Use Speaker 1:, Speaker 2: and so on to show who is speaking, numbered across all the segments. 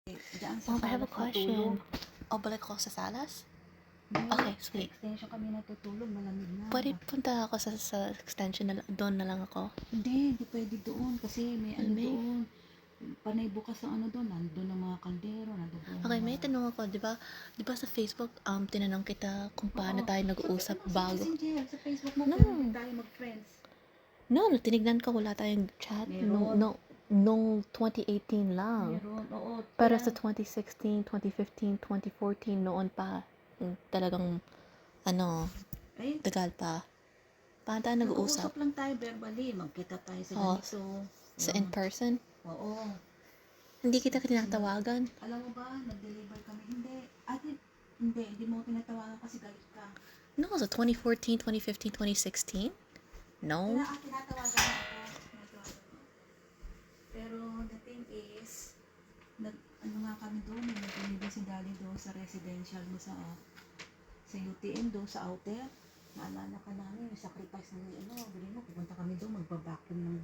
Speaker 1: Diyan sa
Speaker 2: Mom, I have a
Speaker 1: Salas natulog.
Speaker 2: question. O, balik ako sa Salas?
Speaker 1: Hindi,
Speaker 2: Okay,
Speaker 1: sa
Speaker 2: sweet.
Speaker 1: extension kami natutulog, malamig na.
Speaker 2: Pwede punta ako sa extension na doon na lang ako.
Speaker 1: Hindi pwede doon kasi may ano
Speaker 2: Malamig.
Speaker 1: doon. Panay bukas ang ano doon, nandun ang mga kaldero, nandun ang
Speaker 2: Okay, may
Speaker 1: mga...
Speaker 2: tanong ako, di ba sa Facebook, tinanong kita kung paano
Speaker 1: Oo.
Speaker 2: tayo nag-uusap
Speaker 1: Sa
Speaker 2: bago.
Speaker 1: Messenger, sa Facebook mo,
Speaker 2: No.
Speaker 1: pero hindi tayo mag-friends.
Speaker 2: No, tinignan ko, wala tayong chat.
Speaker 1: Meron.
Speaker 2: Nung 2018 lang.
Speaker 1: Meron, oo.
Speaker 2: Pero
Speaker 1: Kaya-
Speaker 2: sa 2016, 2015, 2014, noon pa, talagang,
Speaker 1: Ay,
Speaker 2: tagal pa. Paano tayo nag-uusap?
Speaker 1: nag-uusap lang tayo verbally, magkita tayo sa
Speaker 2: Oo.
Speaker 1: ganito.
Speaker 2: Sa in-person?
Speaker 1: Oo.
Speaker 2: Hindi kita tinatawagan.
Speaker 1: Alam mo ba, nag-deliver kami. Hindi mo tinatawagan kasi galit ka.
Speaker 2: No, sa 2014, 2015, 2016? No?
Speaker 1: Tinatawagan mo. Pero the thing is, ano nga kami doon, nag-deliver si Daddy doon sa residential mo sa UTM doon sa outer. Naalala ka namin, may sacrifice na gawin mo, pupunta kami doon, magbabacuum ng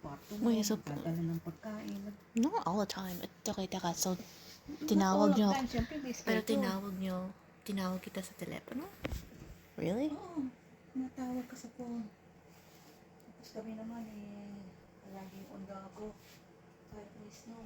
Speaker 1: kwarto mo, magdadala ng pagkain.
Speaker 2: Not all the time. Okay, teka. So,
Speaker 1: Not
Speaker 2: tinawag
Speaker 1: all the
Speaker 2: nyo.
Speaker 1: time, syempre may
Speaker 2: Pero
Speaker 1: schedule.
Speaker 2: tinawag kita sa telepono? Really?
Speaker 1: Oo, tinatawag ka sa phone. Tapos kami naman laging on the go. Kahit miss no.